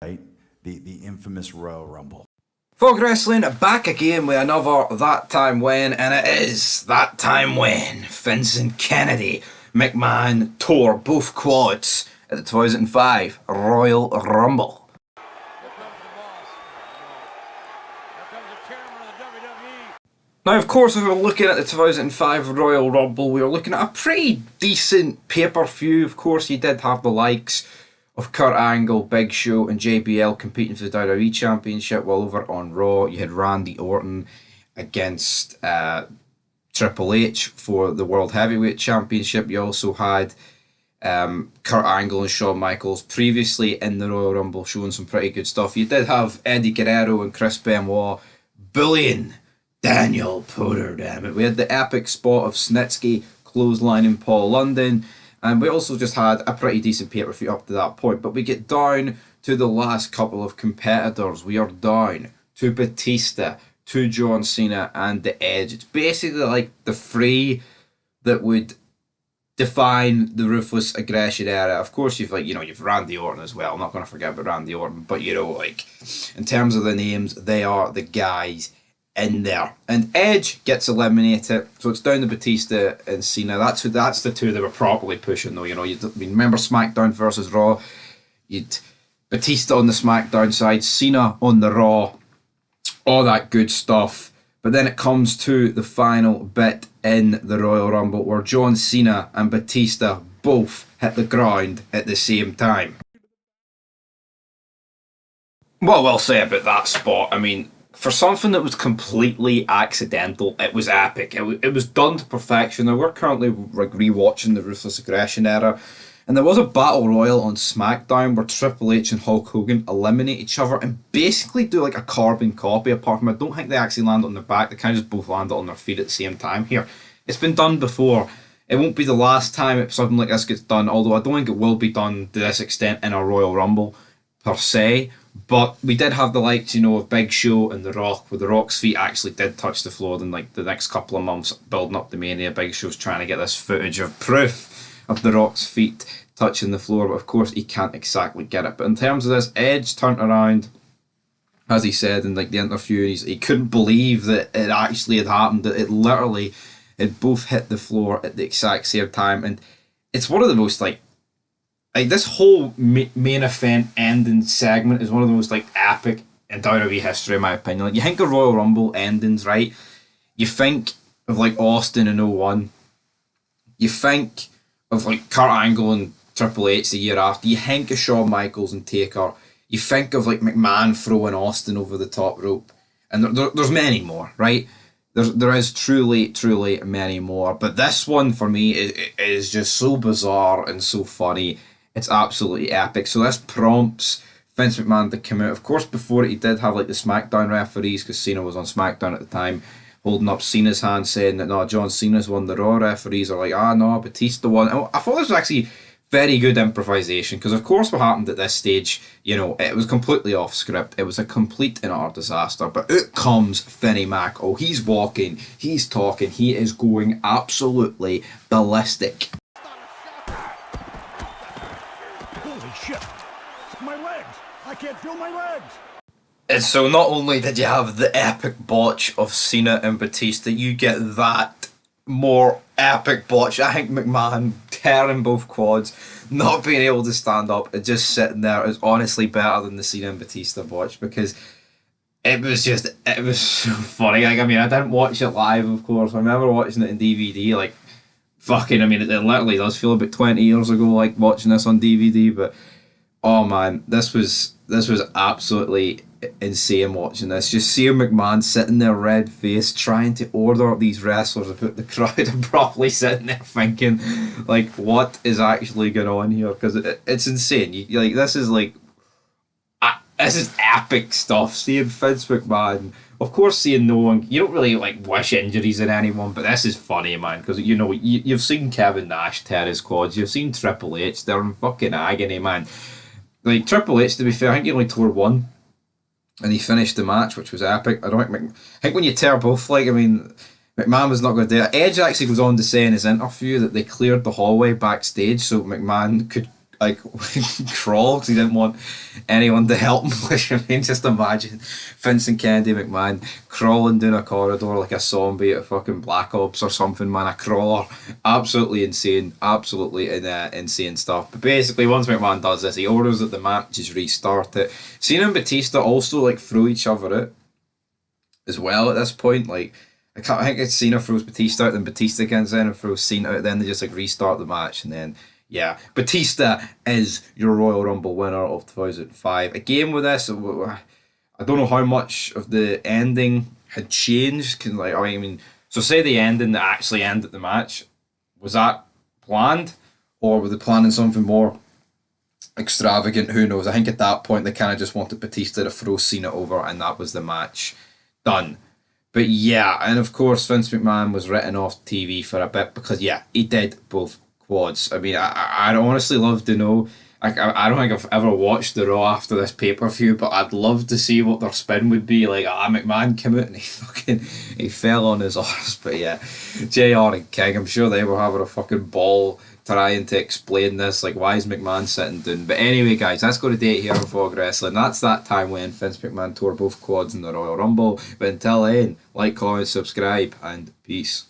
right? The infamous Royal Rumble. Folk Wrestling back again with another That Time When, and it is That Time When Vincent Kennedy McMahon tore both quads at the 2005 Royal Rumble. Now, of course, if we were looking at the 2005 Royal Rumble, we were looking at a pretty decent pay-per-view. Of course, you did have the likes of Kurt Angle, Big Show, and JBL competing for the WWE Championship, while over on Raw, you had Randy Orton against Triple H for the World Heavyweight Championship. You also had Kurt Angle and Shawn Michaels previously in the Royal Rumble showing some pretty good stuff. You did have Eddie Guerrero and Chris Benoit bullying Daniel Porter, damn it. We had the epic spot of Snitsky clotheslining Paul London, and we also just had a pretty decent pay-per-view up to that point. But we get down to the last couple of competitors. We are down to Batista, to John Cena, and The Edge. It's basically like the three that would define the ruthless aggression era. Of course, you've Randy Orton as well. I'm not going to forget about Randy Orton, but in terms of the names, they are the guys in there. And Edge gets eliminated, so it's down to Batista and Cena. That's the two they were properly pushing, though. Remember SmackDown versus Raw? You'd Batista on the SmackDown side, Cena on the Raw, all that good stuff. But then it comes to the final bit in the Royal Rumble where John Cena and Batista both hit the ground at the same time. What we'll say about that spot, for something that was completely accidental, it was epic. It was done to perfection. Now, we're currently rewatching the Ruthless Aggression era, and there was a battle royal on SmackDown where Triple H and Hulk Hogan eliminate each other and basically do like a carbon copy, apart from I don't think they actually land on their back. They kind of just both land on their feet at the same time here. It's been done before. It won't be the last time if something like this gets done, although I don't think it will be done to this extent in a Royal Rumble per se. But we did have the likes, of Big Show and The Rock, where The Rock's feet actually did touch the floor. Then, the next couple of months building up the Mania, Big Show's trying to get this footage of proof of The Rock's feet touching the floor, but of course he can't exactly get it. But in terms of this, Edge turned around, as he said in the interview, he couldn't believe that it actually had happened, that it literally had both hit the floor at the exact same time. And it's one of the most this whole main event ending segment is one of the most epic in WWE history, in my opinion. You think of Royal Rumble endings, right? You think of Austin in 01. You think of Kurt Angle and Triple H the year after. You think of Shawn Michaels and Taker. You think of McMahon throwing Austin over the top rope. And there's many more, right? There is truly many more. But this one for me is just so bizarre and so funny. It's absolutely epic. So this prompts Vince McMahon to come out. Of course, before it, he did have the SmackDown referees, because Cena was on SmackDown at the time, holding up Cena's hand, saying that no, John Cena's won. The Raw referees are no, Batista won. And I thought this was actually very good improvisation, because of course what happened at this stage, it was completely off script. It was a complete and utter disaster. But out comes Finny Mac. Oh, he's walking, he's talking, he is going absolutely ballistic. Shit! My legs! I can't feel my legs! And so not only did you have the epic botch of Cena and Batista, you get that more epic botch. I think McMahon tearing both quads, not being able to stand up and just sitting there is honestly better than the Cena and Batista botch, because it was so funny. I didn't watch it live, of course. I remember watching it in DVD, it literally does feel about 20 years ago, watching this on DVD, but oh man, this was absolutely insane watching this. Just seeing McMahon sitting there red-faced, trying to order these wrestlers about the crowd, and probably sitting there thinking, what is actually going on here? Because it's insane. This is epic stuff. Seeing Vince McMahon, of course, seeing no one, you don't really wish injuries in anyone, but this is funny, man, because you've seen Kevin Nash tear his quads, you've seen Triple H, they're in fucking agony, man. Triple H, to be fair, I think he only tore one, and he finished the match, which was epic. I think when you tear both, McMahon was not going to do it. Edge actually goes on to say in his interview that they cleared the hallway backstage so McMahon could like crawl because he didn't want anyone to help him. Which, I mean, just imagine Vincent Kennedy McMahon crawling down a corridor like a zombie at fucking Black Ops or something, man. A crawler, absolutely insane, absolutely insane stuff. But basically, once McMahon does this, he orders that the match is restarted. Cena and Batista also like throw each other out as well at this point. Like, I think it's Cena throws Batista out, then Batista gets in and throws Cena out, then they just like restart the match, and then yeah, Batista is your Royal Rumble winner of 2005. Again with this, I don't know how much of the ending had changed. Cause like, I mean, so say the ending that actually ended the match, was that planned, or were they planning something more extravagant? Who knows? I think at that point they kind of just wanted Batista to throw Cena over, and that was the match done. But yeah, and of course Vince McMahon was written off TV for a bit because yeah, he did both quads. I mean, I'd honestly love to know. I don't think I've ever watched the Raw after this pay-per-view, but I'd love to see what their spin would be. Like, McMahon came out and he fell on his arse. But yeah, JR and King, I'm sure they were having a fucking ball trying to explain this. Like, why is McMahon sitting down? But anyway, guys, that's got a date here on Fog Wrestling. That's that time when Vince McMahon tore both quads in the Royal Rumble. But until then, like, comment, subscribe, and peace.